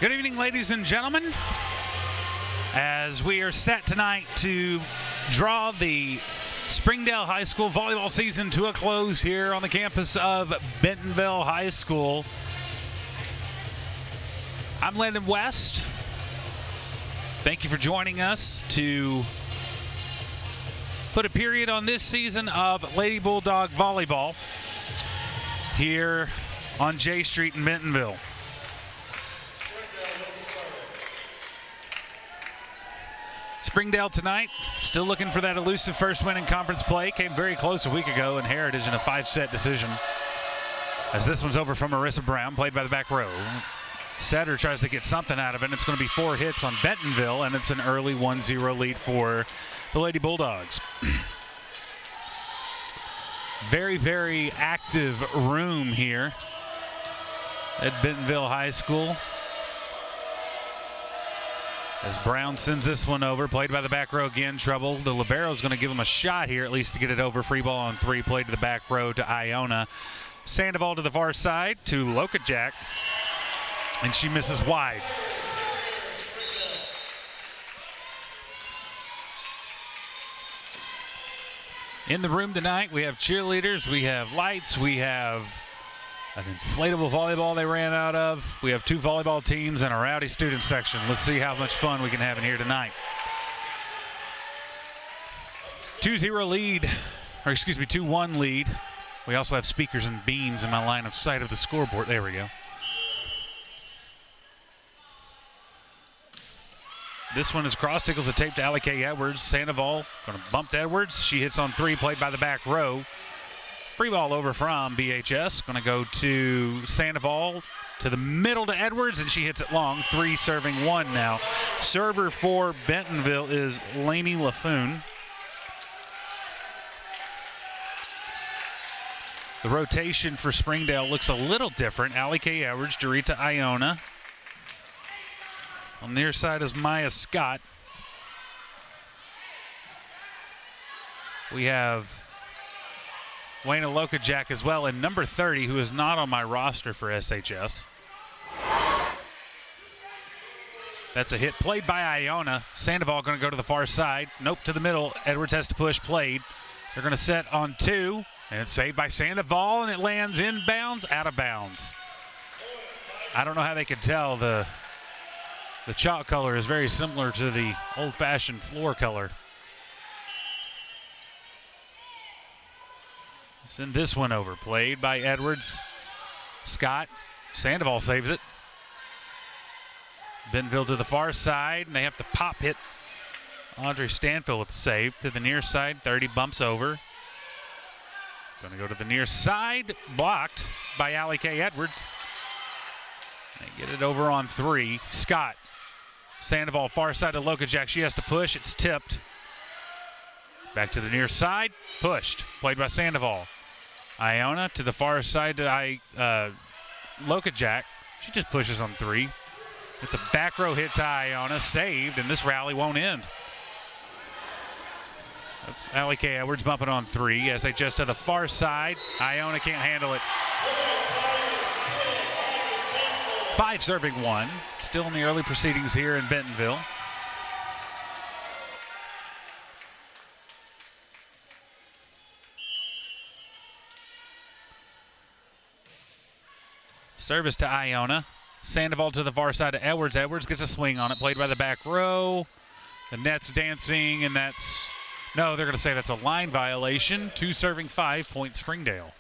Good evening, ladies and gentlemen. As we are set tonight to draw the Springdale High School volleyball season to a close here on the campus of Bentonville High School. I'm Landon West. Thank you for joining us to put a period on this season of Lady Bulldog Volleyball here on J Street in Bentonville. Springdale tonight, still looking for that elusive first win in conference play. Came very close a week ago in Heritage in a 5-set decision. As this one's over from Marissa Brown, played by the back row. Setter tries to get something out of it, and it's going to be 4 hits on Bentonville, and it's an early 1-0 lead for the Lady Bulldogs. Very, very active room here at Bentonville High School. As Brown sends this one over, played by the back row again, trouble. The libero's going to give him a shot here, at least to get it over. Free ball on 3, played to the back row to Iona. Sandoval to the far side to Lokajak, and she misses wide. In the room tonight, we have cheerleaders, we have lights, we have an inflatable volleyball they ran out of. We have 2 volleyball teams and a rowdy student section. Let's see how much fun we can have in here tonight. 2-0 lead, or excuse me, 2-1 lead. We also have speakers and beams in my line of sight of the scoreboard. There we go. This one is cross, tickles the tape to Allie K. Edwards. Sandoval going to bump to Edwards. She hits on 3, played by the back row. Free ball over from BHS. Going to go to Sandoval, to the middle to Edwards, and she hits it long. 3 serving 1 now. Server for Bentonville is Lainey Laffoon. The rotation for Springdale looks a little different. Allie K. Edwards, Dorita Iona. On the near side is Maya Scott. We have Wayna Lokajak as well, and number 30, who is not on my roster for SHS. That's a hit played by Iona. Sandoval going to go to the far side. Nope, to the middle. Edwards has to push, played. They're going to set on 2, and it's saved by Sandoval, and it lands inbounds, out of bounds. I don't know how they could tell. The chalk color is very similar to the old-fashioned floor color. Send this one over. Played by Edwards. Scott. Sandoval saves it. Bentonville to the far side, and they have to pop hit Audrey Stanfield with the save. To the near side, 30 bumps over. Going to go to the near side. Blocked by Allie K. Edwards. They get it over on 3. Scott. Sandoval far side to Lokajak. She has to push. It's tipped. Back to the near side. Pushed. Played by Sandoval. Iona to the far side to Lokajak. She just pushes on 3. It's a back row hit to Iona. Saved, and this rally won't end. That's Allie K. Edwards bumping on 3. SHS to the far side. Iona can't handle it. 5 serving 1. Still in the early proceedings here in Bentonville. Service to Iona. Sandoval to the far side to Edwards. Edwards gets a swing on it, played by the back row. The net's dancing, and that's, no, they're going to say that's a line violation. 2 serving 5, point Springdale.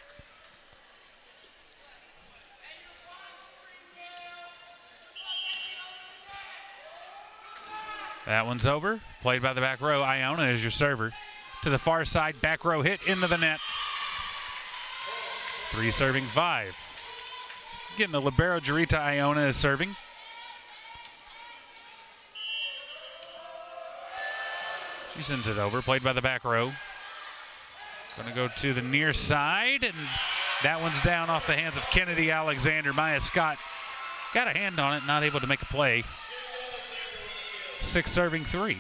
That one's over. Played by the back row. Iona is your server. To the far side, back row hit into the net. 3 serving 5. Again, the libero Dorita Iona is serving. She sends it over. Played by the back row. Going to go to the near side, and that one's down off the hands of Kennedy Alexander. Maya Scott got a hand on it, not able to make a play. 6 serving 3.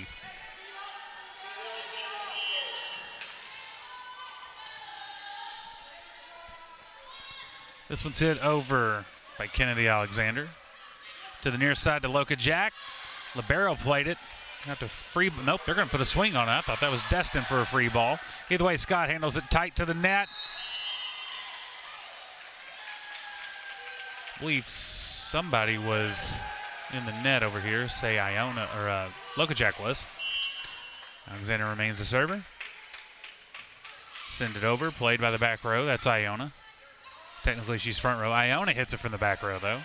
This one's hit over by Kennedy Alexander. To the near side to Loka Jack. Libero played it. Have to free. Nope, they're going to put a swing on it. I thought that was destined for a free ball. Either way, Scott handles it tight to the net. I believe somebody was in the net over here. Say Iona or Loka Jack was. Alexander remains the server. Send it over. Played by the back row. That's Iona. Technically, she's front row. Iona hits it from the back row, though.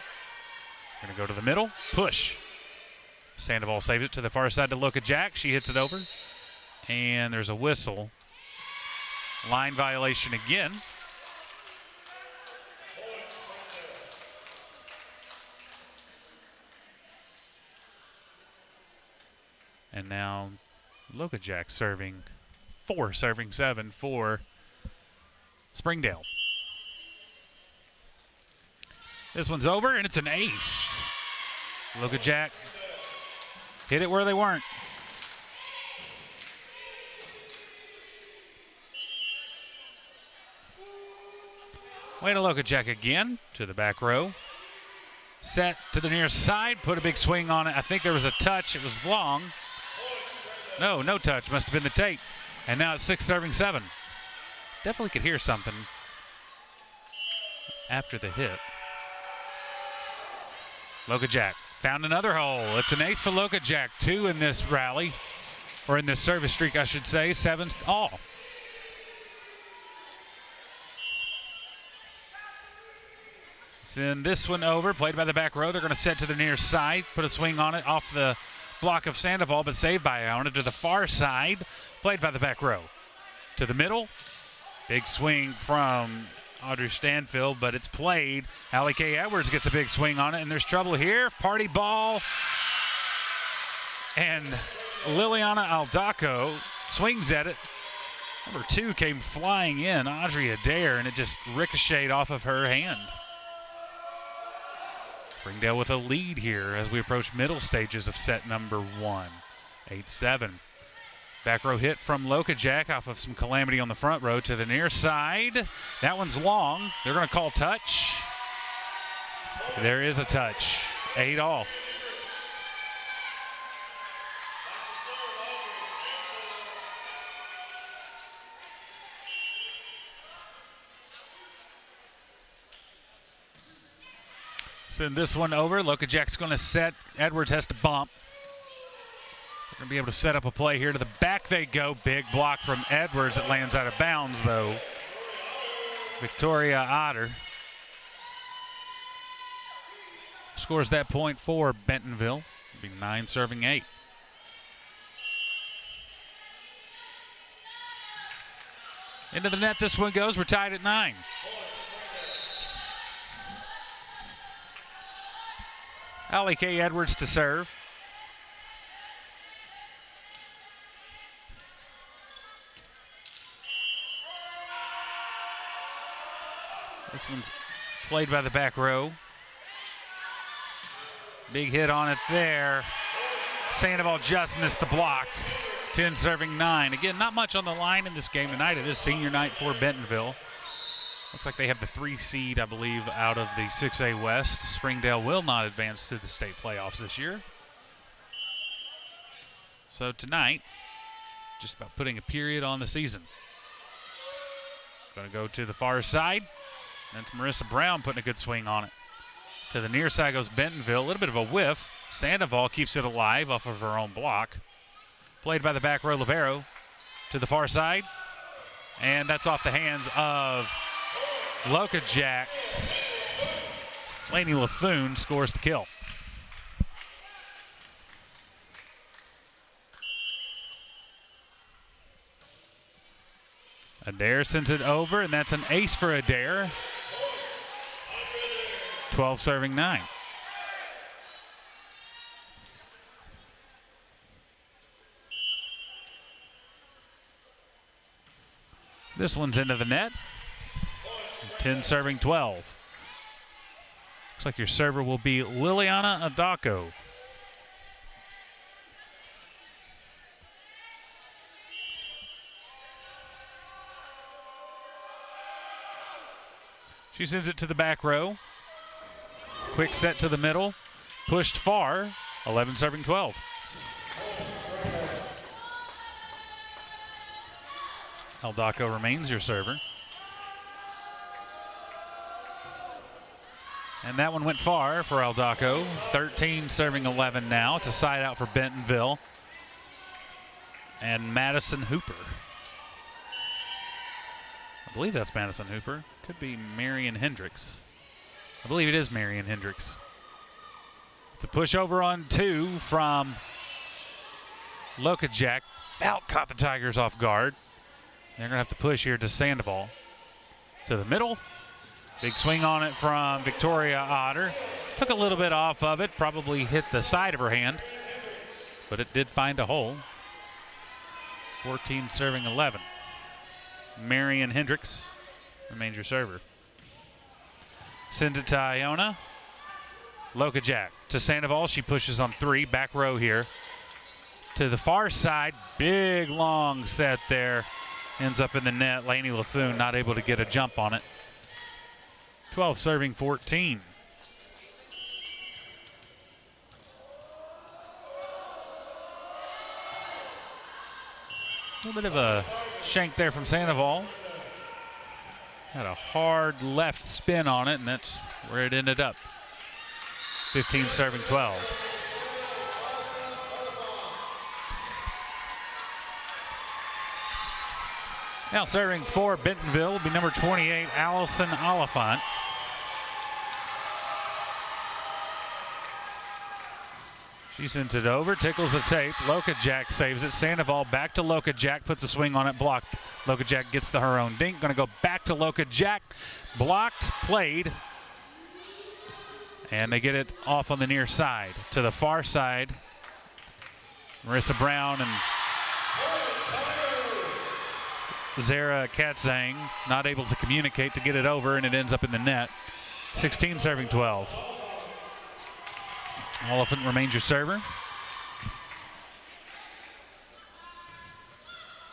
Going to go to the middle. Push. Sandoval saves it to the far side to Loka Jack. She hits it over. And there's a whistle. Line violation again. And now Loka Jack serving 7 for Springdale. This one's over, and it's an ace. Loka Jack hit it where they weren't. Way to Loka Jack again to the back row. Set to the near side, put a big swing on it. I think there was a touch. It was long. No touch. Must have been the tape. And now it's 6-7. Definitely could hear something after the hit. Loka Jack found another hole. It's an ace for Loka Jack. 2 in this rally, or in this service streak, I should say. 7 all. Send this one over. Played by the back row. They're going to set to the near side. Put a swing on it off the block of Sandoval, but saved by Iona to the far side. Played by the back row. To the middle. Big swing from Audrey Stanfield, but it's played. Allie K. Edwards gets a big swing on it, and there's trouble here. Party ball. And Liliana Aldaco swings at it. Number 2 came flying in, Audrey Adair, and it just ricocheted off of her hand. Springdale with a lead here as we approach middle stages of set number 1. 8-7. Back row hit from Loka Jack off of some calamity on the front row to the near side. That one's long. They're going to call touch. There is a touch. 8 all. Send this one over. Loka Jack's going to set. Edwards has to bump. They're going to be able to set up a play here. To the back they go. Big block from Edwards. It lands out of bounds, though. Victoria Otter scores that point for Bentonville. It'll be 9 serving 8. Into the net this one goes. We're tied at 9. Allie K. Edwards to serve. This one's played by the back row. Big hit on it there. Sandoval just missed the block. 10 serving 9. Again, not much on the line in this game tonight. It is senior night for Bentonville. Looks like they have the 3 seed, I believe, out of the 6A West. Springdale will not advance to the state playoffs this year. So tonight, just about putting a period on the season. Going to go to the far side. That's Marissa Brown putting a good swing on it. To the near side goes Bentonville. A little bit of a whiff. Sandoval keeps it alive off of her own block. Played by the back row libero. To the far side. And that's off the hands of Loka Jack. Lainey LaFoon scores the kill. Adair sends it over, and that's an ace for Adair. 12 serving 9. This one's into the net. 10 serving 12. Looks like your server will be Liliana Adako. She sends it to the back row. Quick set to the middle. pushed far. 11 serving 12. Eldaco remains your server. And that one went far for Eldaco. 13 serving 11 now. It's a side out for Bentonville. And Madison Hooper. I believe that's Madison Hooper. Could be Marion Hendricks. I believe it is Marion Hendricks. It's a push over on 2 from Lokajak. Out caught the Tigers off guard. They're going to have to push here to Sandoval. To the middle. Big swing on it from Victoria Otter. Took a little bit off of it. Probably hit the side of her hand. But it did find a hole. 14 serving 11. Marion Hendricks remains your server. Sends it to Iona. Lokajak to Sandoval. She pushes on 3. Back row here. To the far side. Big long set there. Ends up in the net. Lainey LaFoon not able to get a jump on it. 12 serving 14. A little bit of a shank there from Sandoval. Had a hard left spin on it, and that's where it ended up. 15 serving 12. Now serving for Bentonville will be number 28, Allison Oliphant. She sends it over, tickles the tape. Lokajak saves it. Sandoval back to Lokajak, puts a swing on it, blocked. Lokajak gets her own dink. Going to go back to Lokajak. Blocked, played. And they get it off on the near side. To the far side, Marissa Brown and Zara Katzang not able to communicate to get it over, and it ends up in the net. 16 serving 12. Oliphant remains your server.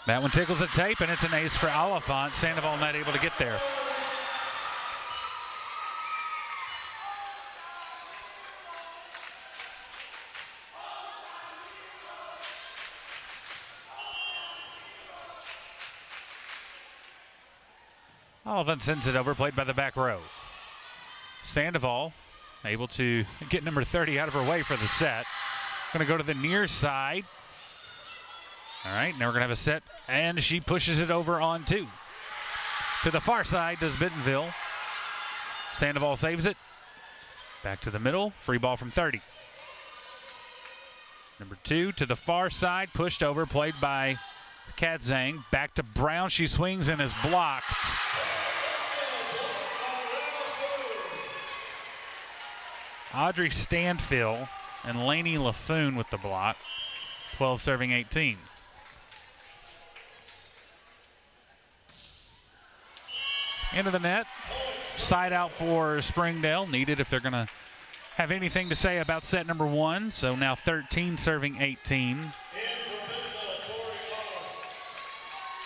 That one tickles the tape, and it's an ace for Oliphant. Sandoval not able to get there. Oliphant sends it over, played by the back row. Sandoval able to get number 30 out of her way for the set. Going to go to the near side. All right, now we're going to have a set, and she pushes it over on 2. To the far side does Bentonville. Sandoval saves it. Back to the middle, free ball from 30. Number 2 to the far side, pushed over, played by Katzang. Back to Brown, she swings and is blocked. Audrey Stanfill and Lainey LaFoon with the block. 12 serving 18. Into the net. Side out for Springdale. Needed if they're going to have anything to say about set number 1. So now 13 serving 18.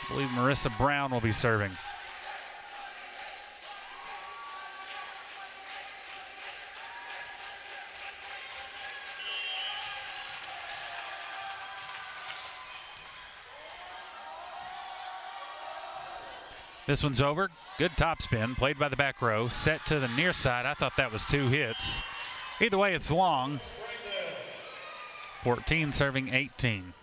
I believe Marissa Brown will be serving. This one's over. Good topspin, played by the back row. Set to the near side. I thought that was 2 hits. Either way, it's long. 14 serving 18.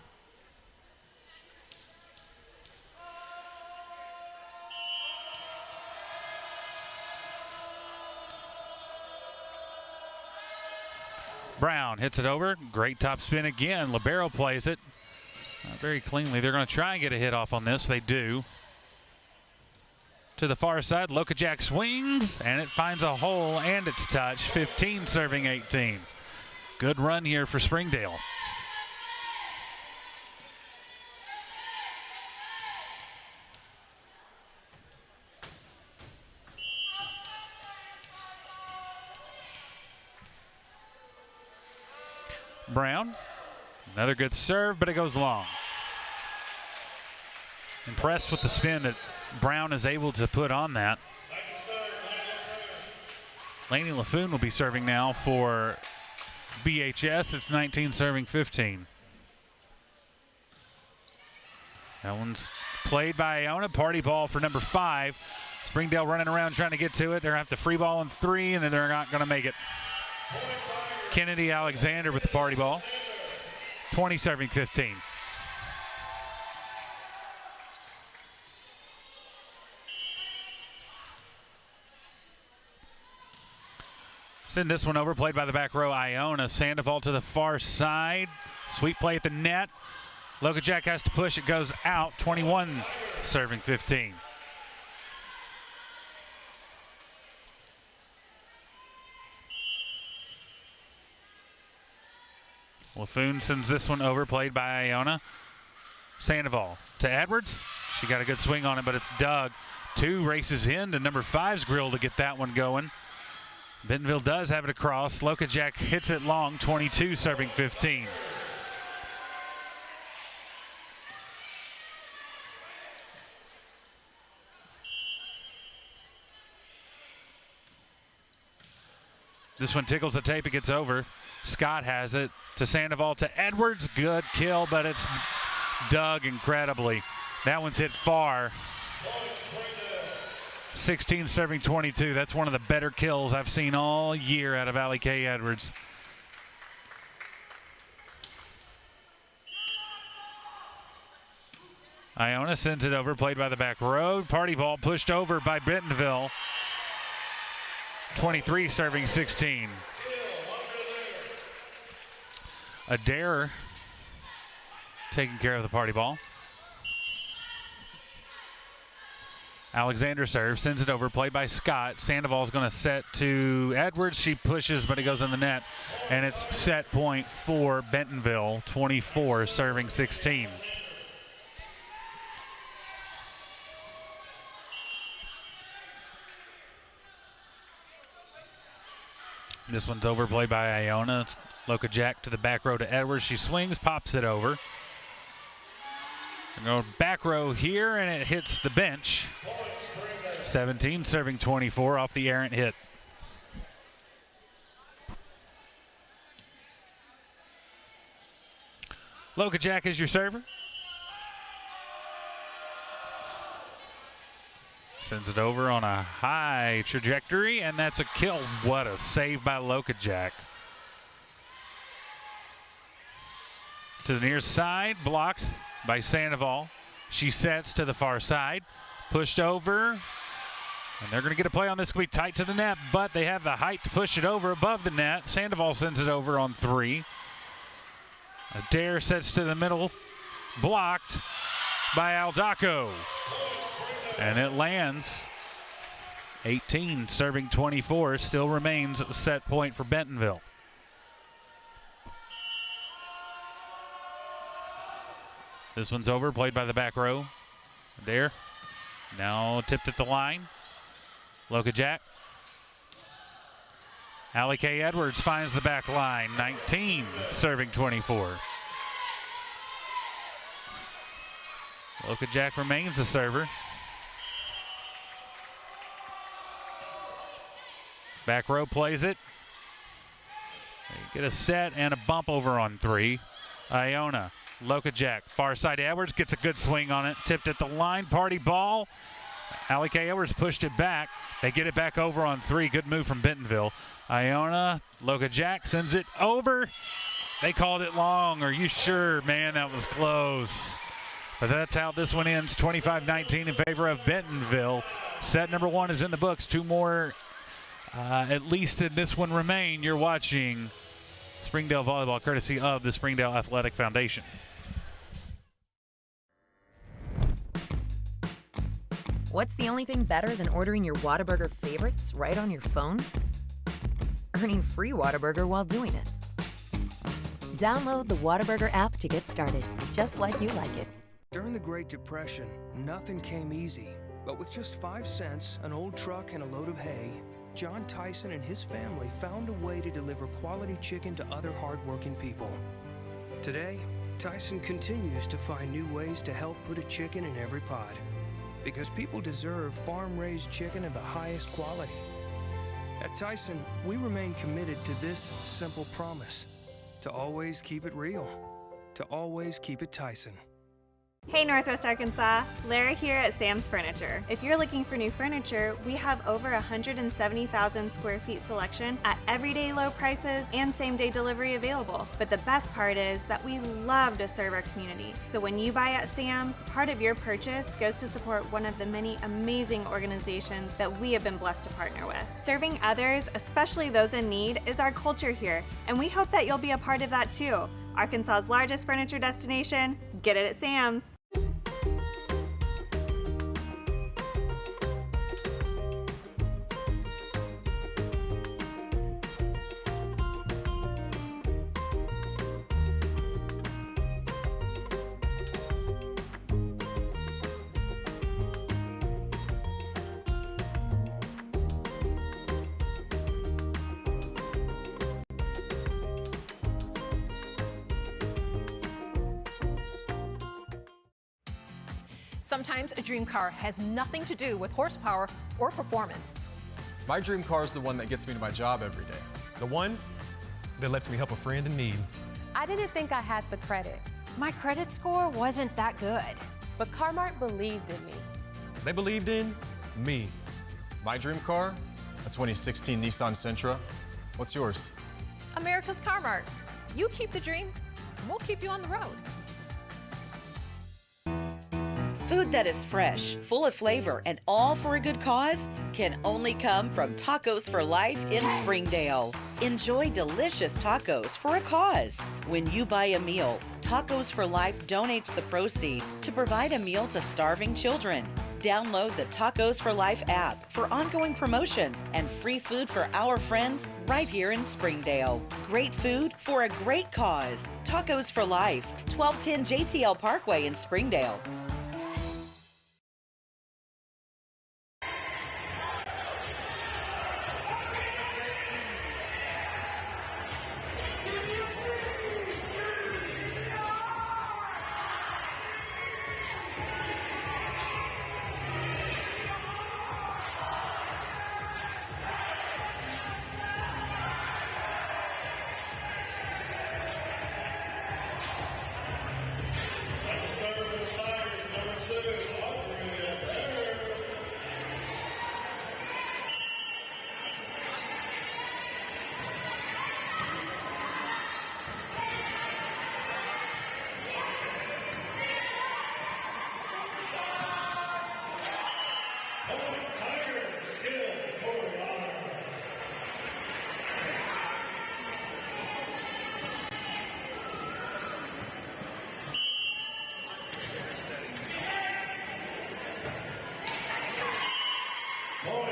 Brown hits it over. Great topspin again. Libero plays it very cleanly. They're going to try and get a hit off on this. They do. To the far side, Lokajak swings, and it finds a hole, and it's touched. 15 serving 18. Good run here for Springdale. Brown, another good serve, but it goes long. Impressed with the spin that Brown is able to put on that. Lainey LaFoon will be serving now for BHS. It's 19 serving 15. That one's played by Iona. Party ball for number 5. Springdale running around trying to get to it. They're going to have to free ball in 3, and then they're not going to make it. Kennedy Alexander with the party ball. 20 serving 15. Send this one over, played by the back row, Iona. Sandoval to the far side. Sweet play at the net. Lokajak has to push. It goes out. 21 serving 15. LaFoon sends this one over, played by Iona. Sandoval to Edwards. She got a good swing on it, but it's dug. 2 races in to number 5's grill to get that one going. Bentonville does have it across. Lokajak hits it long, 22 serving 15. This one tickles the tape, it gets over. Scott has it to Sandoval to Edwards. Good kill, but it's dug incredibly. That one's hit far. 16 serving 22. That's one of the better kills I've seen all year out of Allie K. Edwards. Iona sends it over, played by the back row. Party ball pushed over by Bentonville. 23 serving 16. Adair taking care of the party ball. Alexander serves, sends it over, played by Scott. Sandoval's going to set to Edwards. She pushes, but it goes in the net. And it's set point for Bentonville, 24 serving 16. This one's overplayed by Iona. It's Lokajak to the back row to Edwards. She swings, pops it over. Go back row here, and it hits the bench. 17 serving 24 off the errant hit. Lokajak is your server. Sends it over on a high trajectory, and that's a kill. What a save by Lokajak. To the near side, blocked by Sandoval. She sets to the far side, pushed over, and they're going to get a play on this. Going to be tight to the net, but they have the height to push it over above the net. Sandoval sends it over on 3. Adair sets to the middle, blocked by Aldaco. And it lands. 18 serving 24. Still remains a set point for Bentonville. This one's over, played by the back row. Adair now tipped at the line. Lokajak. Allie K. Edwards finds the back line. 19 serving 24. Lokajak remains the server. Back row plays it. They get a set and a bump over on 3. Iona, Lokajak, far side Edwards gets a good swing on it. Tipped at the line, party ball. Allie K. Edwards pushed it back. They get it back over on 3. Good move from Bentonville. Iona, Lokajak sends it over. They called it long. Are you sure? Man, that was close. But that's how this one ends, 25-19 in favor of Bentonville. Set number 1 is in the books. 2 more at least in this one remain. You're watching Springdale Volleyball courtesy of the Springdale Athletic Foundation. What's the only thing better than ordering your Whataburger favorites right on your phone? Earning free Whataburger while doing it. Download the Whataburger app to get started, just like you like it. During the Great Depression, nothing came easy. But with just 5 cents, an old truck, and a load of hay, John Tyson and his family found a way to deliver quality chicken to other hardworking people. Today, Tyson continues to find new ways to help put a chicken in every pot. Because people deserve farm-raised chicken of the highest quality. At Tyson, we remain committed to this simple promise: to always keep it real, to always keep it Tyson. Hey Northwest Arkansas, Lara here at Sam's Furniture. If you're looking for new furniture, we have over 170,000 square feet selection at everyday low prices and same-day delivery available. But the best part is that we love to serve our community. So when you buy at Sam's, part of your purchase goes to support one of the many amazing organizations that we have been blessed to partner with. Serving others, especially those in need, is our culture here, and we hope that you'll be a part of that too. Arkansas's largest furniture destination, get it at Sam's. Sometimes a dream car has nothing to do with horsepower or performance. My dream car is the one that gets me to my job every day. The one that lets me help a friend in need. I didn't think I had the credit. My credit score wasn't that good. But Carmart believed in me. They believed in me. My dream car? A 2016 Nissan Sentra. What's yours? America's Carmart. You keep the dream, and we'll keep you on the road. Food that is fresh, full of flavor, and all for a good cause can only come from Tacos for Life in Springdale. Enjoy delicious tacos for a cause. When you buy a meal, Tacos for Life donates the proceeds to provide a meal to starving children. Download the Tacos for Life app for ongoing promotions and free food for our friends right here in Springdale. Great food for a great cause. Tacos for Life, 1210 JTL Parkway in Springdale.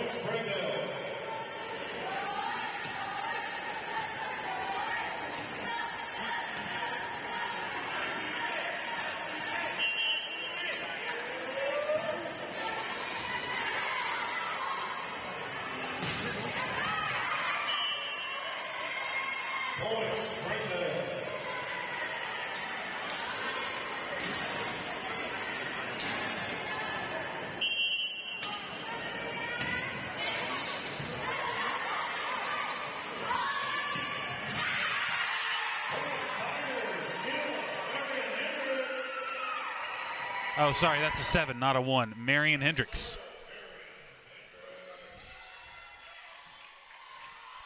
Springdale. Oh, sorry, that's a 7, not a 1. Marion Hendricks.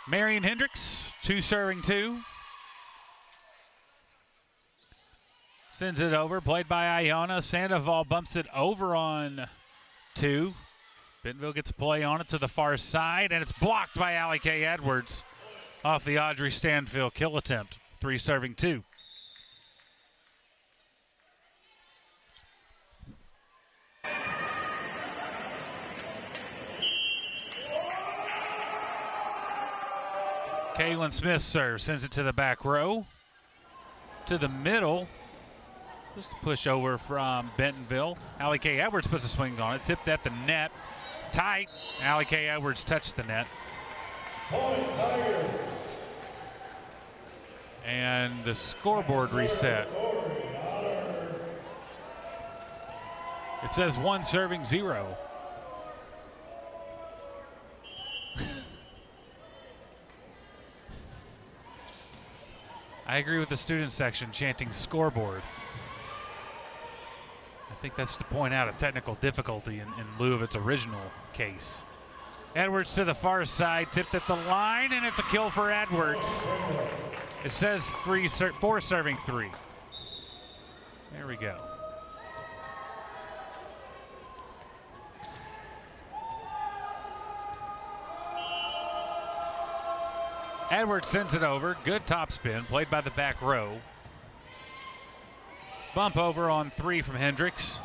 Marion Hendricks, 2 serving 2. Sends it over, played by Iona. Sandoval bumps it over on 2. Bentonville gets a play on it to the far side, and it's blocked by Allie K. Edwards off the Audrey Stanfield kill attempt. 3 serving 2. Kaylin Smith serves, sends it to the back row. To the middle. Just a push over from Bentonville. Allie K. Edwards puts a swing on it. Tipped at the net. Tight. Allie K. Edwards touched the net. Point, Tigers. And the scoreboard reset. It says 1 serving 0. I agree with the student section chanting scoreboard. I think that's to point out a technical difficulty in lieu of its original case. Edwards to the far side, tipped at the line, and it's a kill for Edwards. It says 4 serving 3. There we go. Edwards sends it over. Good topspin, played by the back row. Bump over on 3 from Hendricks.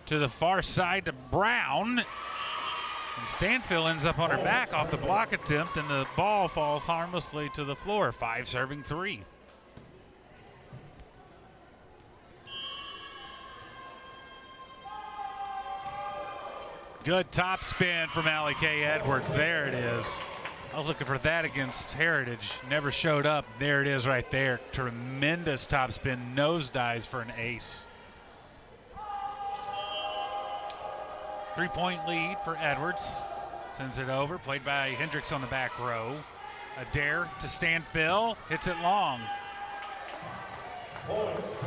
To the far side to Brown. And Stanfield ends up on her back off the block attempt, and the ball falls harmlessly to the floor. 5 serving 3. Good top spin from Allie K. Edwards. There it is. I was looking for that against Heritage. Never showed up. There it is right there. Tremendous top spin. Nosedives for an ace. 3-point lead for Edwards. Sends it over. Played by Hendricks on the back row. A dare to Stanfield. Hits it long.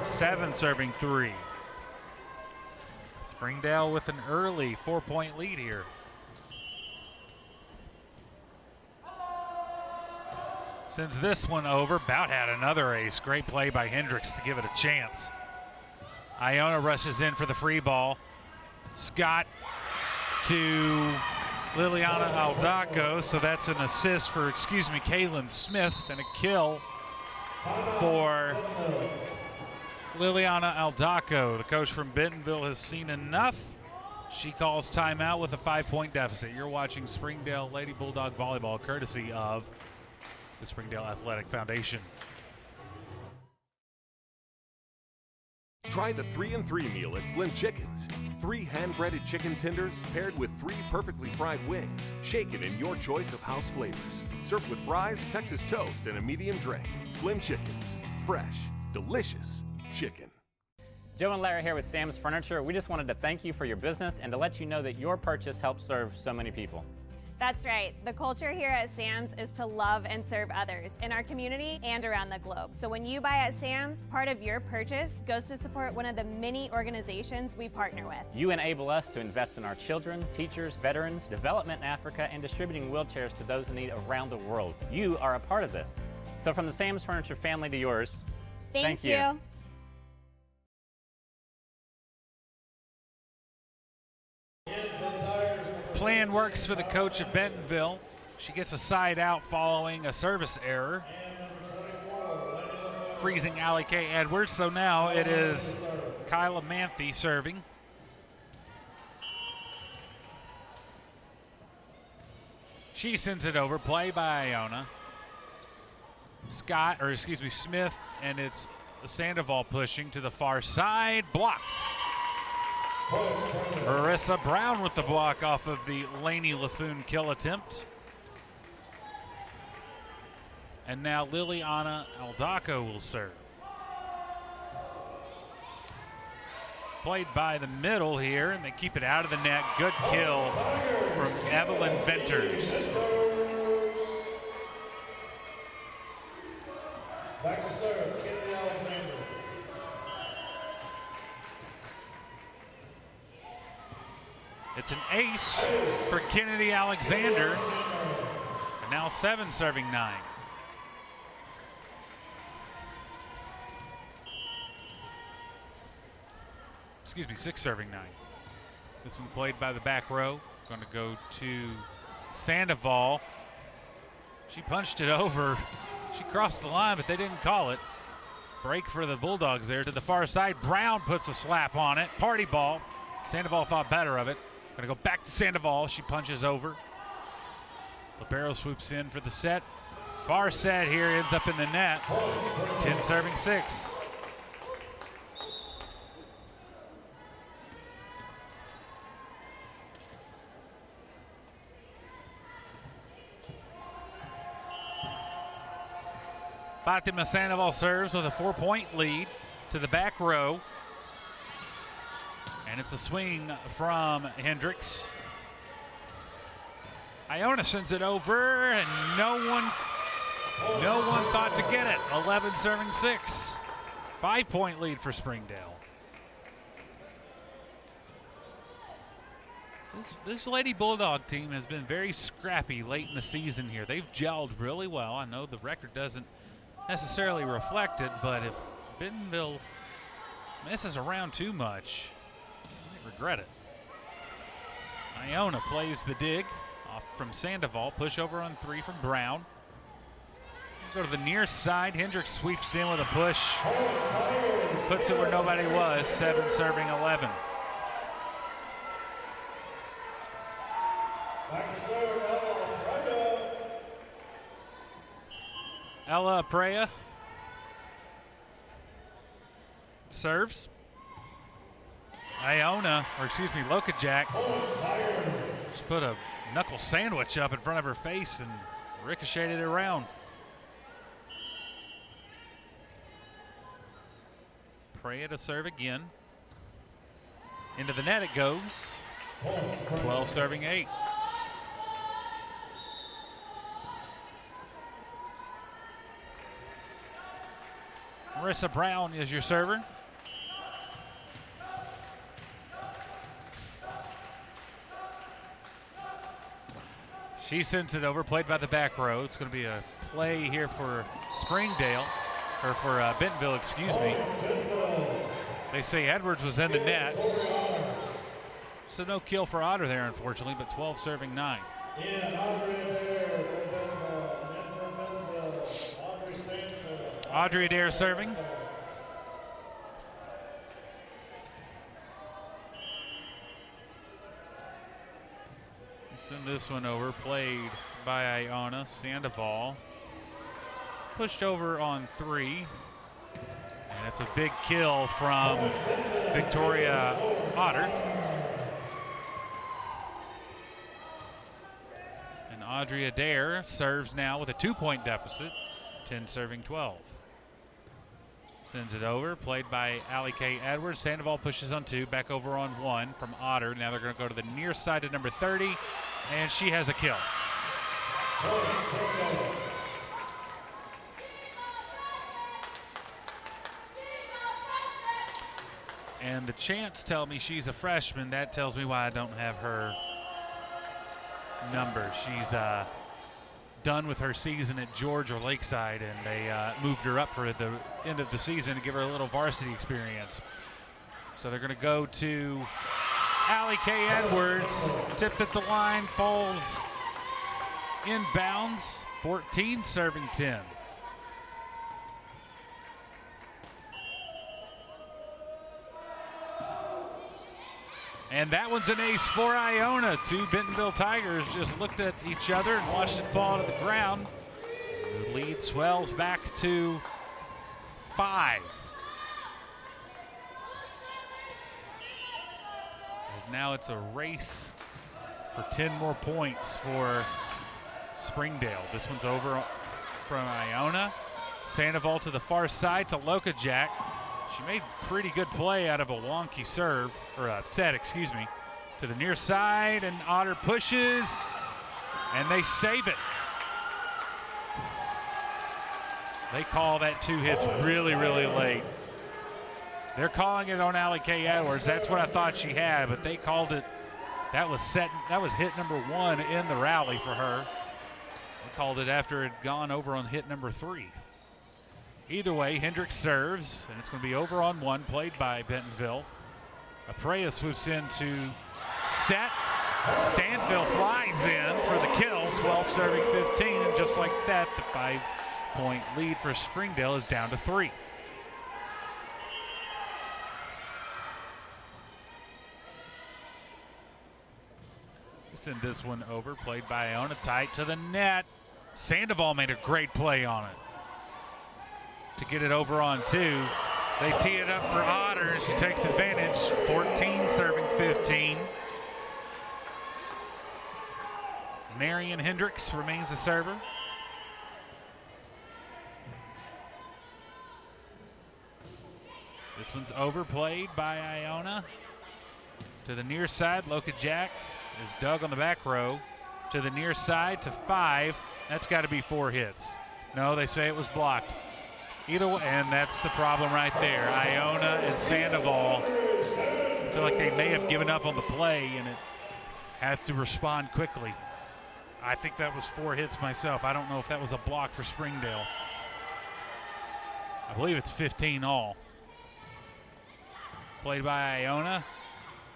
7 serving 3. Springdale with an early 4-point lead here. Sends this one over. Bout had another ace. Great play by Hendricks to give it a chance. Iona rushes in for the free ball. Scott to Liliana Aldaco. So that's an assist for, Kaylin Smith, and a kill for Liliana Aldaco. The coach from Bentonville has seen enough. She calls timeout with a 5-point deficit. You're watching Springdale Lady Bulldog Volleyball, courtesy of the Springdale Athletic Foundation. Try the 3-and-3 meal at Slim Chickens. 3 hand-breaded chicken tenders paired with 3 perfectly fried wings, shaken in your choice of house flavors. Served with fries, Texas toast, and a medium drink. Slim Chickens. Fresh, delicious chicken. Joe and Larry here with Sam's Furniture. We just wanted to thank you for your business and to let you know that your purchase helps serve so many people. That's right. The culture here at Sam's is to love and serve others in our community and around the globe. So when you buy at Sam's, part of your purchase goes to support one of the many organizations we partner with. You enable us to invest in our children, teachers, veterans, development in Africa, and distributing wheelchairs to those in need around the world. You are a part of this. So from the Sam's Furniture family to yours, thank you. Plan works for the coach of Bentonville. She gets a side out following a service error, freezing Allie K. Edwards. So now it is Kyla Manthe serving. She sends it over. Play by Iona. Smith, and it's Sandoval pushing to the far side. Blocked. Marissa Brown with the block off of the Laney Laffoon kill attempt. And now Liliana Aldaco will serve. Played by the middle here, and they keep it out of the net. Good kill from Evelyn Venters. Back to serve, Kennedy Alexander. It's an ace for Kennedy Alexander. And now 7 serving 9. Excuse me, 6 serving 9. This one played by the back row. Going to go to Sandoval. She punched it over. She crossed the line, but they didn't call it. Break for the Bulldogs there to the far side. Brown puts a slap on it. Party ball. Sandoval thought better of it. Going to go back to Sandoval. She punches over. Libero swoops in for the set. Far set here ends up in the net. 10 serving 6. Fatima Sandoval serves with a 4-point lead to the back row. And it's a swing from Hendricks. Iona sends it over, and no one No one thought to get it. 11 serving 6. 5-point lead for Springdale. This Lady Bulldog team has been very scrappy late in the season here. They've gelled really well. I know the record doesn't necessarily reflect it, but if Bentonville messes around too much, they regret it. Iona plays the dig off from Sandoval. Push over on 3 from Brown. Go to the near side. Hendricks sweeps in with a push. Puts it where nobody was. 7 serving 11. Back to serve, Ella Prada. Ella Prea serves. Iona, or excuse me, Lokajak just put a knuckle sandwich up in front of her face and ricocheted it around. Prea to serve again. Into the net it goes. 12 serving 8. Marissa Brown is your server. She sends it over, played by the back row. It's going to be a play here for Springdale, or for Bentonville, excuse me. They say Edwards was in the net. So no kill for Otter there, unfortunately, but 12 serving 9. Audrey Adair serving. Send this one over, played by Iona. Sandoval pushed over on 3. And it's a big kill from Victoria Otter. And Audrey Adair serves now with a 2-point deficit, 10 serving 12. Sends it over, played by Allie K. Edwards. Sandoval pushes on 2, back over on 1 from Otter. Now they're going to go to the near side to number 30, and she has a kill. And the chants tell me she's a freshman. That tells me why I don't have her number. She's done with her season at George or Lakeside, and they moved her up for the end of the season to give her a little varsity experience. So they're going to go to Allie K. Edwards. Tipped at the line, falls inbounds. 14 serving 10. And that one's an ace for Iona. 2 Bentonville Tigers just looked at each other and watched it fall to the ground. The lead swells back to 5. As now it's a race for 10 more points for Springdale. This one's over from Iona. Sandoval to the far side to Lokajak. She made pretty good play out of a wonky serve, or a set, excuse me, to the near side, and Otter pushes, and they save it. They call that 2 hits really, really late. They're calling it on Allie K. Edwards. That's what I thought she had, but they called it. That was hit number 1 in the rally for her. They called it after it had gone over on hit number 3. Either way, Hendricks serves, and it's going to be over on 1, played by Bentonville. Aprea swoops in to set. Stanfield flies in for the kill, 12 serving 15, and just like that, the 5-point lead for Springdale is down to 3. Send this one over, played by Iona, tight to the net. Sandoval made a great play on it to get it over on 2. They tee it up for Otter. She takes advantage. 14 serving 15. Marion Hendricks remains the server. This one's overplayed by Iona. To the near side, Lokajak is dug on the back row. To the near side to 5. That's got to be 4 hits. No, they say it was blocked. Either way, and that's the problem right there. Iona and Sandoval, I feel like they may have given up on the play, and it has to respond quickly. I think that was 4 hits myself. I don't know if that was a block for Springdale. I believe it's 15 all. Played by Iona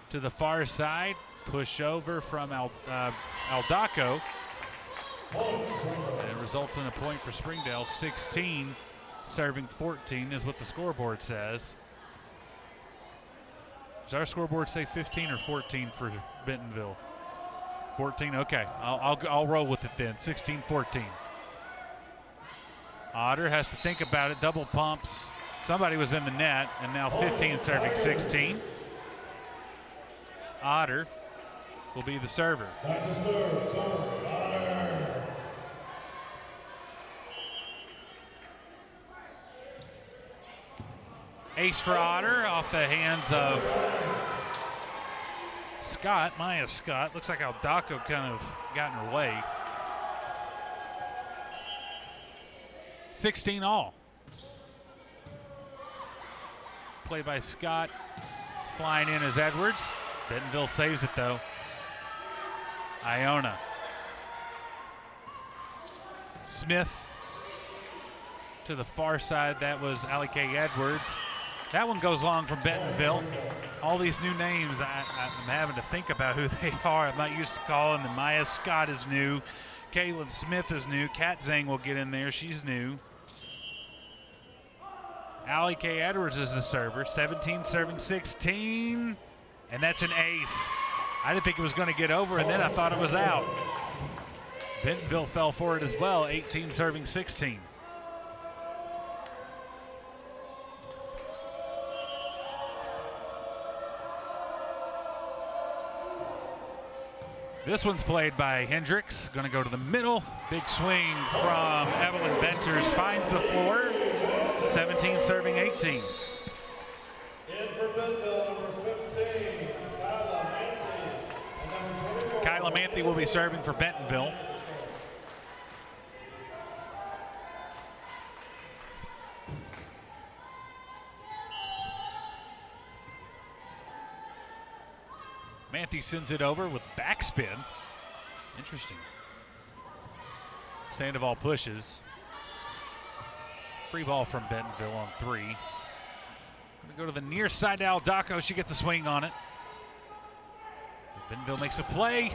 to the far side. Push over from Aldaco. And it results in a point for Springdale. 16 serving 14 is what the scoreboard says. Does our scoreboard say 15 or 14 for Bentonville? 14, okay. I'll roll with it then. 16-14. Otter has to think about it. Double pumps. Somebody was in the net, and now 15 serving 16. Otter will be the server. Back to serve, Tony Otter. Ace for Otter off the hands of Maya Scott. Looks like Aldaco kind of got in her way. 16 all. Played by Scott. It's flying in as Edwards. Bentonville saves it though. Iona. Smith to the far side. That was Alike Edwards. That one goes long from Bentonville. All these new names, I'm having to think about who they are. I'm not used to calling them. Maya Scott is new. Kaylin Smith is new. Kat Zhang will get in there. She's new. Allie K. Edwards is the server. 17 serving 16. And that's an ace. I didn't think it was going to get over, and then I thought it was out. Bentonville fell for it as well. 18 serving 16. This one's played by Hendricks. Going to go to the middle. Big swing from Evelyn Venters. Finds the floor. 17 serving 18. In for Bentonville, number 15, Kyla Manthey. And number 24. Kyla Manthey will be serving for Bentonville. Manthey sends it over with backspin. Interesting. Sandoval pushes. Free ball from Bentonville on 3. Going to go to the near side to Aldaco. She gets a swing on it. Bentonville makes a play.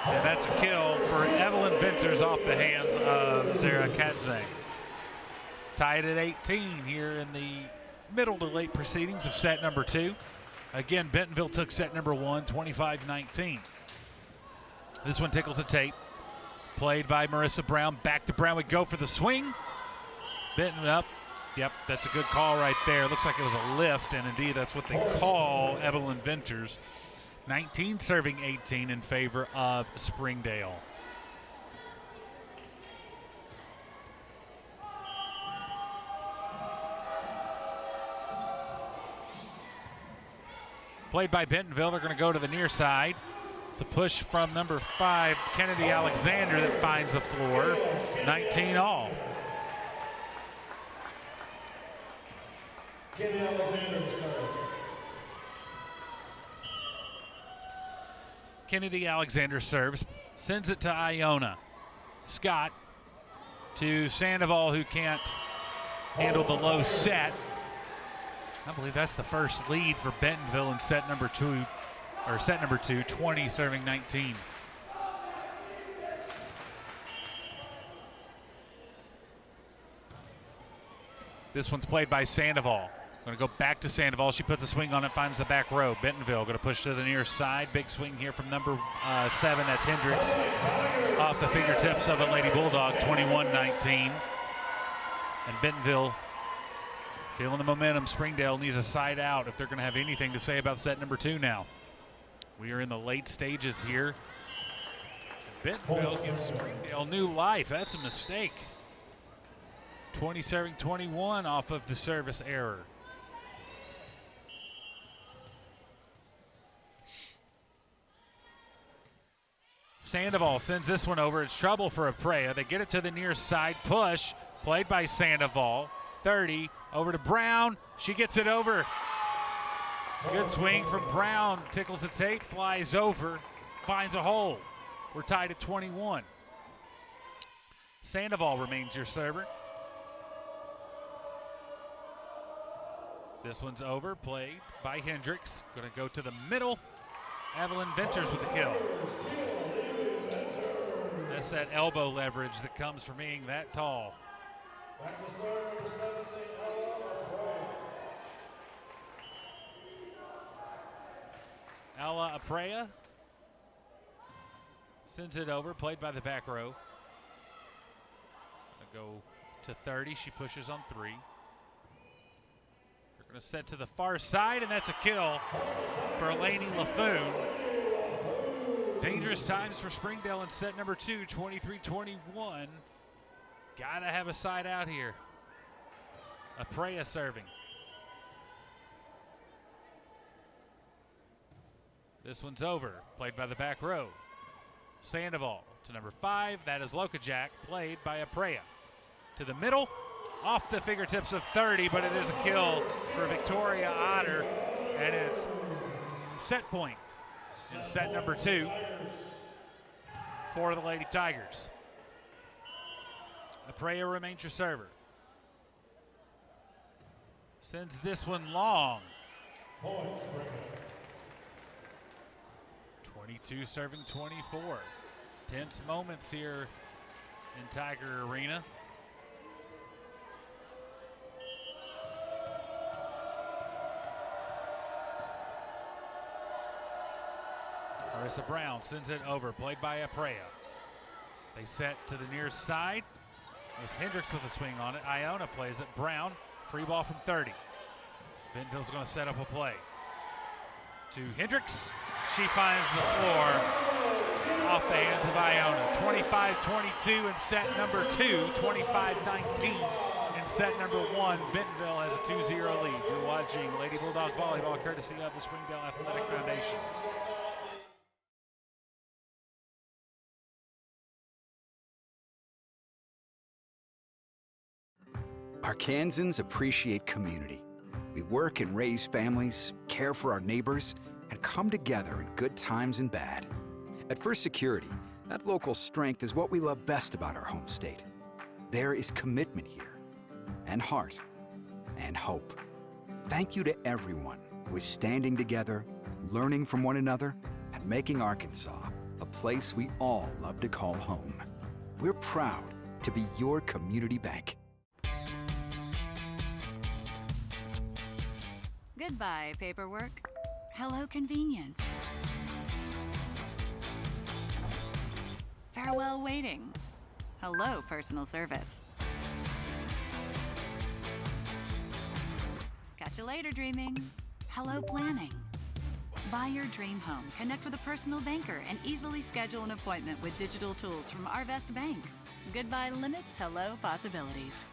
And that's a kill for Evelyn Venters off the hands of Zara Kadzang. Tied at 18 here in the middle to late proceedings of set number 2. Again, Bentonville took set number 1, 25-19. This one tickles the tape. Played by Marissa Brown. Back to Brown. We go for the swing. Benton up. Yep, that's a good call right there. Looks like it was a lift, and indeed that's what they call Evelyn Venters. 19 serving 18 in favor of Springdale. Played by Bentonville, they're going to go to the near side. It's a push from number 5, Kennedy Alexander, that finds the floor. 19 all. Kennedy Alexander to start. Kennedy Alexander serves, sends it to Iona. Scott to Sandoval, who can't handle the low set. I believe that's the first lead for Bentonville in set number 2, 20 serving 19. This one's played by Sandoval. Going to go back to Sandoval. She puts a swing on it, finds the back row. Bentonville going to push to the near side. Big swing here from number 7. That's Hendricks. Off the fingertips of a Lady Bulldog, 21-19. And Bentonville feeling the momentum. Springdale needs a side out if they're going to have anything to say about set number 2 now. We are in the late stages here. Bentonville gives Springdale new life. That's a mistake. 20 serving 21 off of the service error. Sandoval sends this one over. It's trouble for Aprea. They get it to the near side. Push, played by Sandoval. 30, over to Brown. She gets it over. Good swing from Brown. Tickles the tape, flies over, finds a hole. We're tied at 21. Sandoval remains your server. This one's over, played by Hendricks. Going to go to the middle. Evelyn Venters with the kill. That's that elbow leverage that comes from being that tall. Back to serve number 17, Ella Aprea sends it over, played by the back row. Go to 30, she pushes on 3. They're going to set to the far side, and that's a kill for Eleni Laffoon. Dangerous times for Springdale in set number 2, 23-21. Gotta have a side out here. Aprea serving. This one's over, played by the back row. Sandoval to number 5, that is Lokajak, played by Aprea. To the middle, off the fingertips of 30, but it is a kill for Victoria Otter, and it's set point in set number 2 for the Lady Tigers. Aprea remains your server. Sends this one long. 22 serving 24. Tense moments here in Tiger Arena. Marissa Brown sends it over, played by Aprea. They set to the near side. There's Hendricks with a swing on it. Iona plays it. Brown, free ball from 30. Bentonville's going to set up a play. To Hendricks. She finds the floor off the hands of Iona. 25-22 in set number 2. 25-19 in set number 1. Bentonville has a 2-0 lead. You're watching Lady Bulldog Volleyball courtesy of the Springdale Athletic Foundation. Arkansans appreciate community. We work and raise families, care for our neighbors, and come together in good times and bad. At First Security, that local strength is what we love best about our home state. There is commitment here, and heart, and hope. Thank you to everyone who is standing together, learning from one another, and making Arkansas a place we all love to call home. We're proud to be your community bank. Goodbye, paperwork. Hello, convenience. Farewell, waiting. Hello, personal service. Catch you later, dreaming. Hello, planning. Buy your dream home, connect with a personal banker, and easily schedule an appointment with digital tools from Arvest Bank. Goodbye limits, hello possibilities.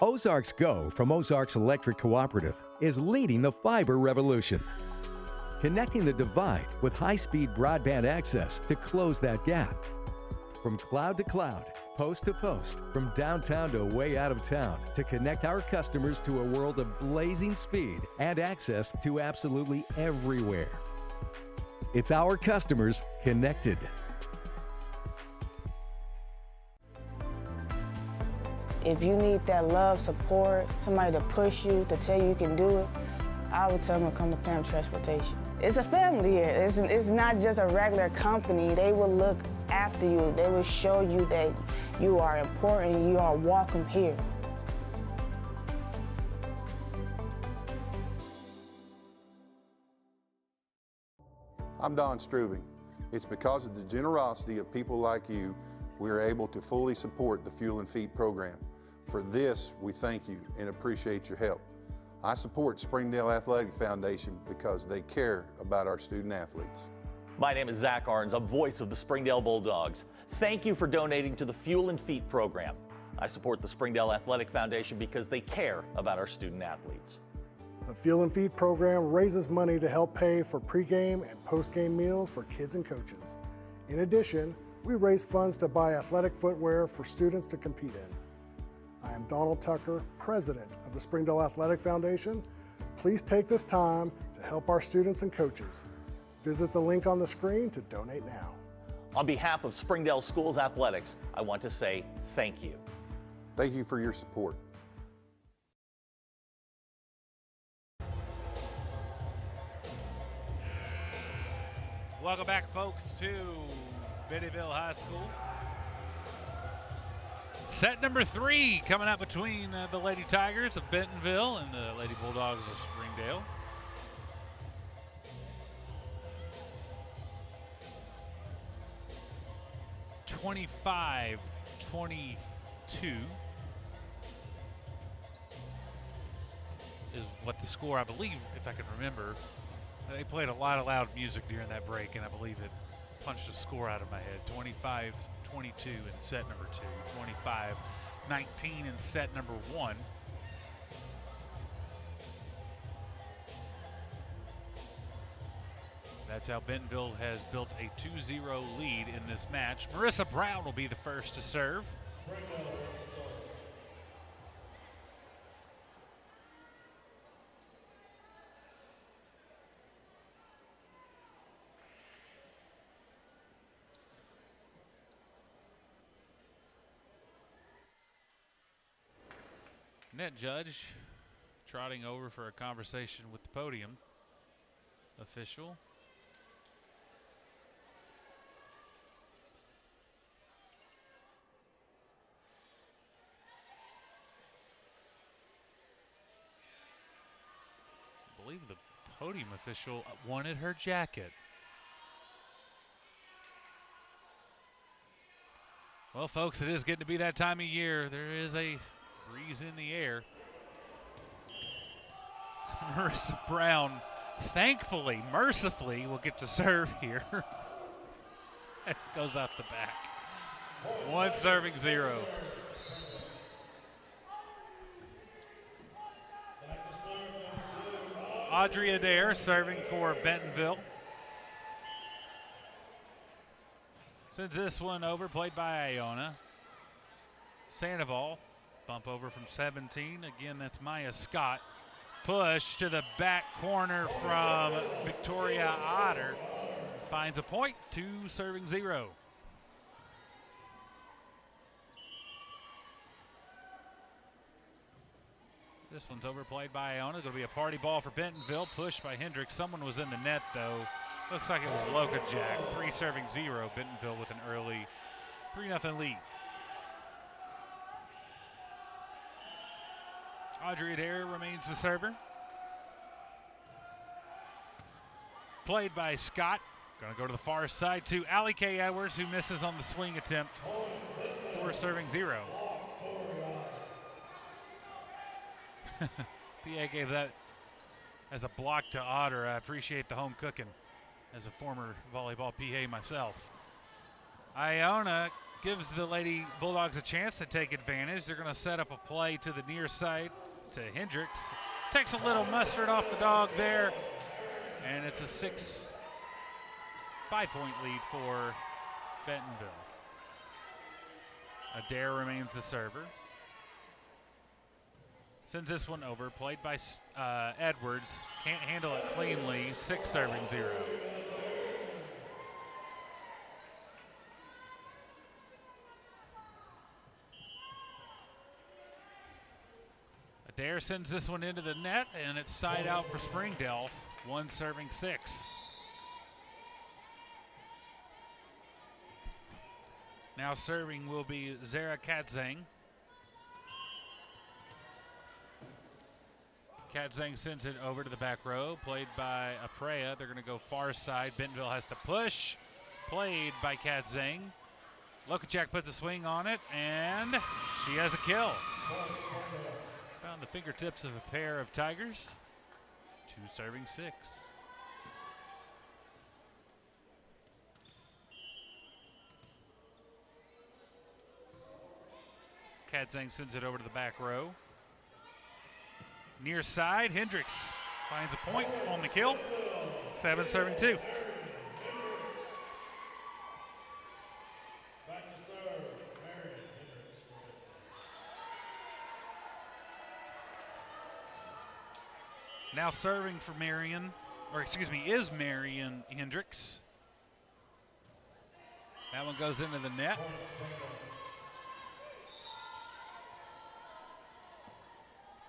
Ozarks Go from Ozarks Electric Cooperative is leading the fiber revolution, connecting the divide with high-speed broadband access to close that gap. From cloud to cloud, post to post, from downtown to way out of town, to connect our customers to a world of blazing speed and access to absolutely everywhere. It's our customers connected. If you need that love, support, somebody to push you, to tell you can do it, I would tell them to come to Pam Transportation. It's a family here. It's not just a regular company. They will look after you. They will show you that you are important, you are welcome here. I'm Don Strubing. It's because of the generosity of people like you we are able to fully support the Fuel and Feed program. For this, we thank you and appreciate your help. I support Springdale Athletic Foundation because they care about our student athletes. My name is Zach Arns. I'm voice of the Springdale Bulldogs. Thank you for donating to the Fuel and Feed program. I support the Springdale Athletic Foundation because they care about our student athletes. The Fuel and Feed program raises money to help pay for pregame and postgame meals for kids and coaches. In addition, we raise funds to buy athletic footwear for students to compete in. I am Donald Tucker, President of the Springdale Athletic Foundation. Please take this time to help our students and coaches. Visit the link on the screen to donate now. On behalf of Springdale Schools Athletics, I want to say thank you. Thank you for your support. Welcome back, folks, to Bentonville High School. Set number 3 coming up between the Lady Tigers of Bentonville and the Lady Bulldogs of Springdale. (25-22) is what the score, I believe, if I can remember. They played a lot of loud music during that break, and I believe it punched a score out of my head. 25-22 in set number 2, 25-19 in set number 1. That's how Bentonville has built a 2-0 lead in this match. Marissa Brown will be the first to serve. Net judge trotting over for a conversation with the podium official. I believe the podium official wanted her jacket. Well, folks, it is getting to be that time of year. There is a breeze in the air. Marissa Brown, thankfully, mercifully, will get to serve here. It goes out the back. 1 serving 0. Audrey Adair serving for Bentonville. Sends this one over, played by Iona. Sandoval, bump over from 17. Again, that's Maya Scott. Push to the back corner from Victoria Otter. Finds a point, 2 serving 0. This one's overplayed by Iona. Going to be a party ball for Bentonville. Pushed by Hendricks. Someone was in the net, though. Looks like it was Loka Jack. 3 serving 0. Bentonville with an early 3-0 lead. Audrey Adair remains the server. Played by Scott. Going to go to the far side to Allie K. Edwards, who misses on the swing attempt. 4 serving 0. PA gave that as a block to Otter. I appreciate the home cooking as a former volleyball PA myself. Iona gives the Lady Bulldogs a chance to take advantage. They're going to set up a play to the near side to Hendricks. Takes a little mustard off the dog there. And it's a 5-point lead for Bentonville. Adair remains the server. Sends this one over, played by Edwards. Can't handle it cleanly, 6 serving 0. Adair sends this one into the net, and it's side out for Springdale, 1 serving 6. Now serving will be Zara Katzang. Katzang sends it over to the back row, played by Aprea. They're going to go far side. Bentonville has to push, played by Katzang. Lokachak puts a swing on it, and she has a kill. Found the fingertips of a pair of Tigers. 2 serving 6. Katzang sends it over to the back row. Near side, Hendricks finds a point on the kill. 7 serving 2. Back to serve, Marion Hendricks. Now serving for Marion, is Marion Hendricks. That one goes into the net.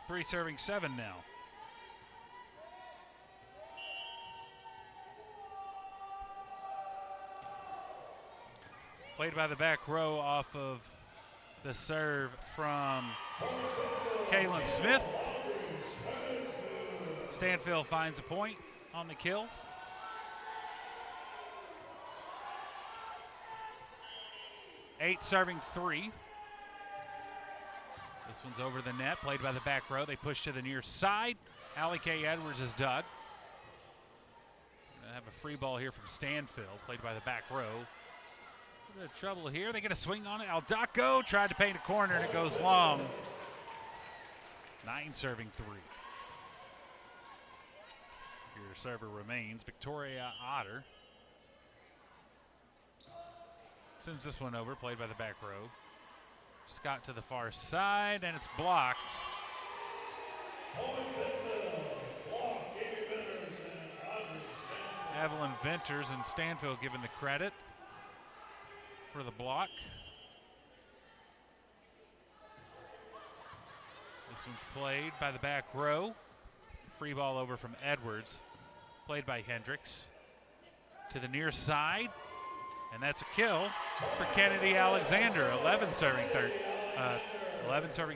Three serving 7 now. Played by the back row off of the serve from Kaylin Smith. Stanfield finds a point on the kill. Eight serving 3. This one's over the net, played by the back row. They push to the near side. Allie K. Edwards is dug. Gonna have a free ball here from Stanfield, played by the back row. A bit of trouble here. They get a swing on it. Aldaco tried to paint a corner and it goes long. 9 serving 3. Your server remains Victoria Otter. Sends this one over, played by the back row. Scott to the far side, and it's blocked. Evelyn Venters and Stanfield given the credit for the block. This one's played by the back row. Free ball over from Edwards, played by Hendricks. To the near side, and that's a kill for Kennedy Alexander. 11 serving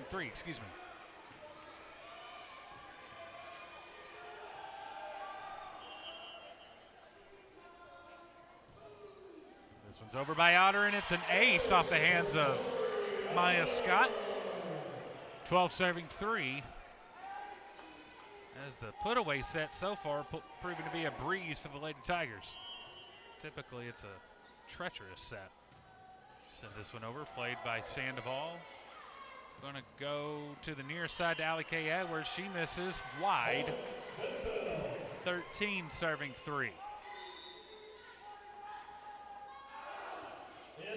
3, excuse me. This one's over by Otter, and it's an ace off the hands of Maya Scott. 12 serving 3. As the put-away set so far proving to be a breeze for the Lady Tigers. Typically, it's a treacherous set. Send this one over, played by Sandoval. Gonna go to the near side to Allie K. Edwards. She misses wide. 13 serving 3. In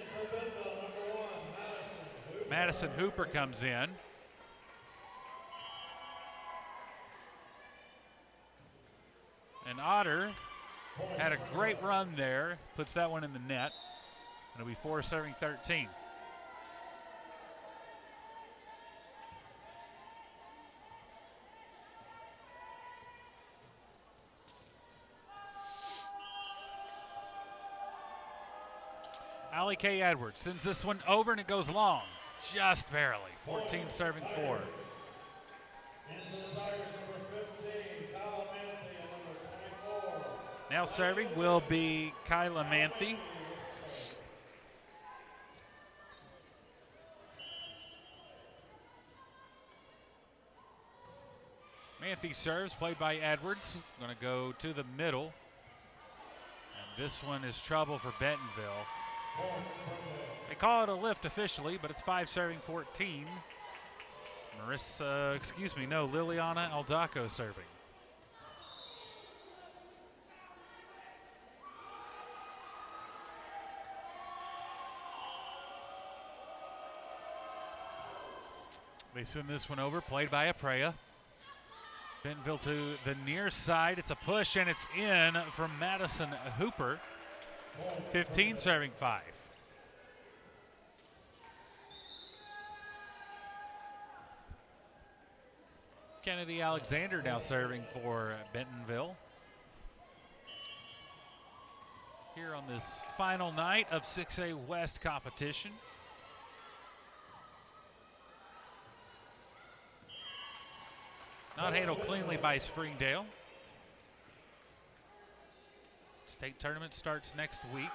for Bentonville, number 1, Madison Hooper comes in. And Otter had a great run there. Puts that one in the net. It'll be 4 serving 13. Allie K. Edwards sends this one over and it goes long. Just barely. 14 serving 4. In for the Tigers, number 15, Kyla Manthe, and number 24. Now serving will be Kyla Manthe. Manthe serves, played by Edwards. Going to go to the middle. And this one is trouble for Bentonville. They call it a lift officially, but it's 5 serving 14. Liliana Aldaco serving. They send this one over, played by Aprea. Bentonville to the near side. It's a push, and it's in from Madison Hooper. 15 serving 5. Kennedy Alexander now serving for Bentonville. Here on this final night of 6A West competition. Not handled cleanly by Springdale. State tournament starts next week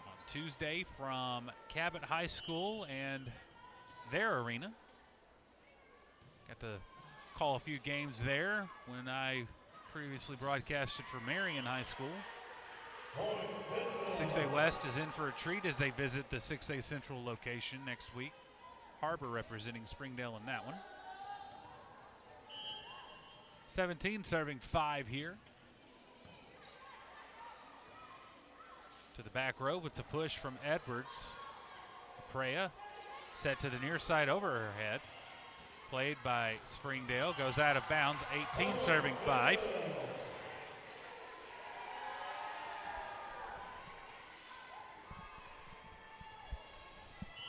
on Tuesday from Cabot High School and their arena. Got to call a few games there when I previously broadcasted for Marion High School. 6A West is in for a treat as they visit the 6A Central location next week. Harbor representing Springdale in that one. 17 serving 5 here. To the back row, it's a push from Edwards. Aprea set to the near side over her head. Played by Springdale, goes out of bounds. 18 serving 5.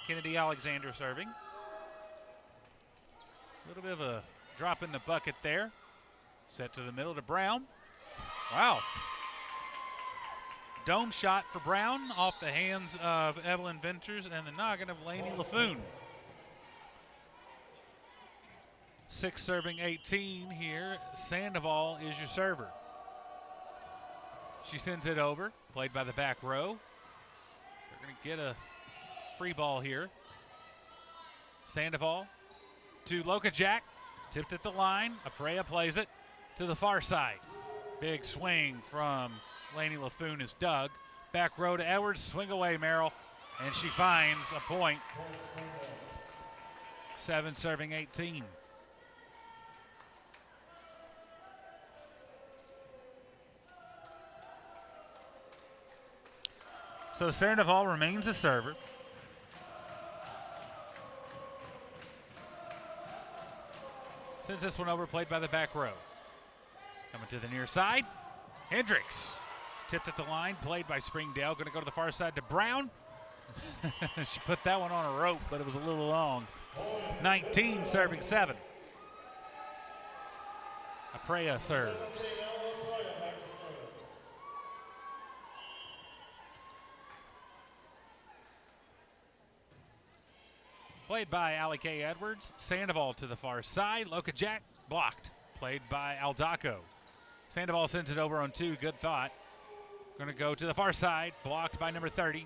Kennedy Alexander serving. A little bit of a drop in the bucket there. Set to the middle to Brown. Wow. Dome shot for Brown off the hands of Evelyn Ventures and the noggin of Lainey LaFoon. 6 serving 18 here. Sandoval is your server. She sends it over, played by the back row. They're going to get a free ball here. Sandoval to Lokajak, tipped at the line. Aprea plays it to the far side. Big swing from Lainey LaFoon is dug. Back row to Edwards, swing away Merrill, and she finds a point. 7 serving 18. So Sandoval remains a server. Sends this one over, played by the back row. Coming to the near side, Hendricks. Tipped at the line, played by Springdale. Going to go to the far side to Brown. She put that one on a rope, but it was a little long. 19 serving 7. Aprea serves. Played by Allie K. Edwards. Sandoval to the far side. Lokajak blocked. Played by Aldaco. Sandoval sends it over on 2. Good thought. Going to go to the far side. Blocked by number 30.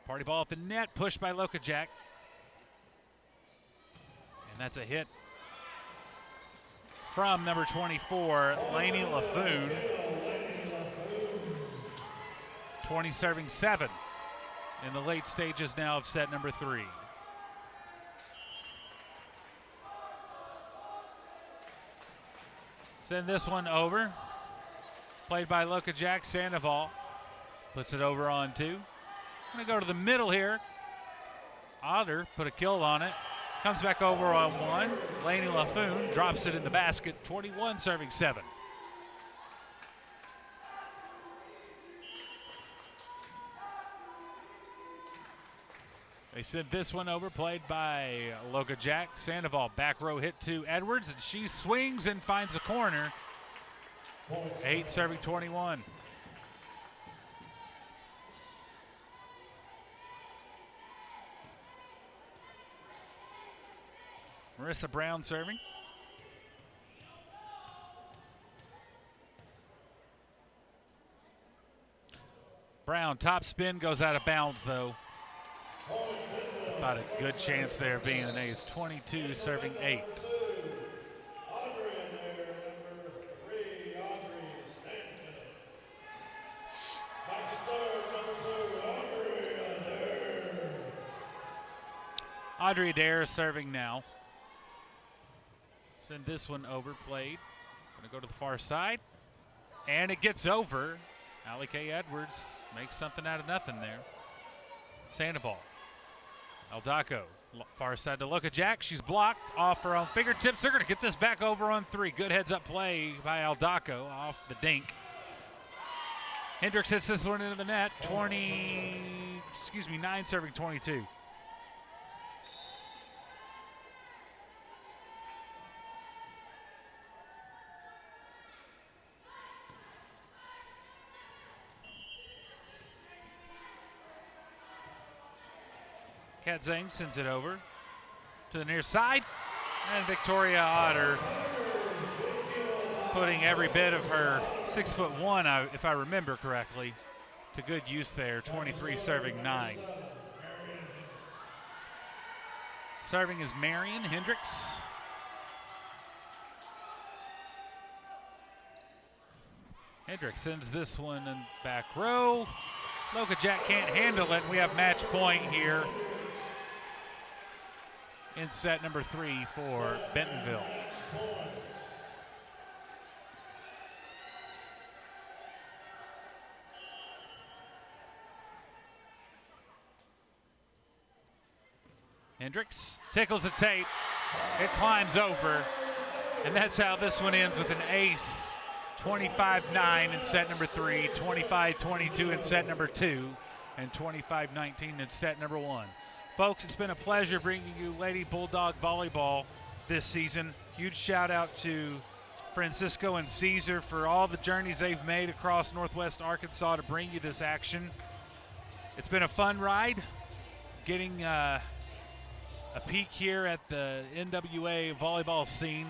Party ball at the net. Pushed by Lokajak. And that's a hit from number 24, Lainey LaFoon. 20 serving 7 in the late stages now of set number 3. Send this one over. Played by Lokajak. Sandoval puts it over on 2. Going to go to the middle here. Otter put a kill on it. Comes back over on 1. Lainey LaFoon drops it in the basket. 21 serving 7. They sent this one over, played by Lokajak. Sandoval back row hit to Edwards, and she swings and finds a corner. 8 serving 21. Marissa Brown serving. Brown top spin, goes out of bounds though. About a good chance there of being an ace. 22 serving 8. Audrey Adair serving now. Send this one over, played. Gonna go to the far side. And it gets over. Allie K. Edwards makes something out of nothing there. Sandoval. Aldaco, far side to Lokajak. She's blocked off her own fingertips. They're going to get this back over on 3. Good heads-up play by Aldaco off the dink. Hendricks hits this one into the net. 9 serving 22. Kat Zeng sends it over to the near side. And Victoria Otter putting every bit of her 6'1", if I remember correctly, to good use there. 23 serving 9. Serving is Marion Hendricks. Hendricks sends this one in back row. Lokajak can't handle it. We have match point here in set number 3 for Bentonville. Hendricks tickles the tape. It climbs over. And that's how this one ends with an ace. 25-9 in set number 3, 25-22 in set number 2, and 25-19 in set number 1. Folks, it's been a pleasure bringing you Lady Bulldog Volleyball this season. Huge shout out to Francisco and Caesar for all the journeys they've made across Northwest Arkansas to bring you this action. It's been a fun ride, getting a peek here at the NWA volleyball scene.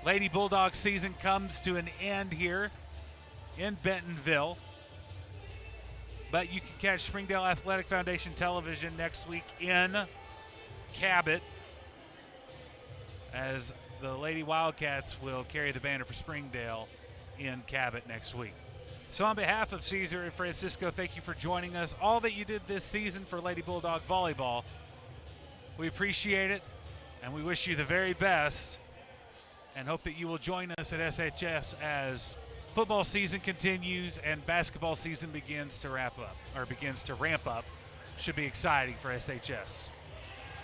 Lady Bulldog season comes to an end here in Bentonville. But you can catch Springdale Athletic Foundation television next week in Cabot as the Lady Wildcats will carry the banner for Springdale in Cabot next week. So on behalf of Caesar and Francisco, thank you for joining us. All that you did this season for Lady Bulldog Volleyball, we appreciate it, and we wish you the very best, and hope that you will join us at SHS as football season continues and basketball season begins to ramp up. Should be exciting for SHS.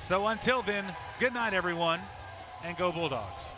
So until then, good night, everyone, and go Bulldogs.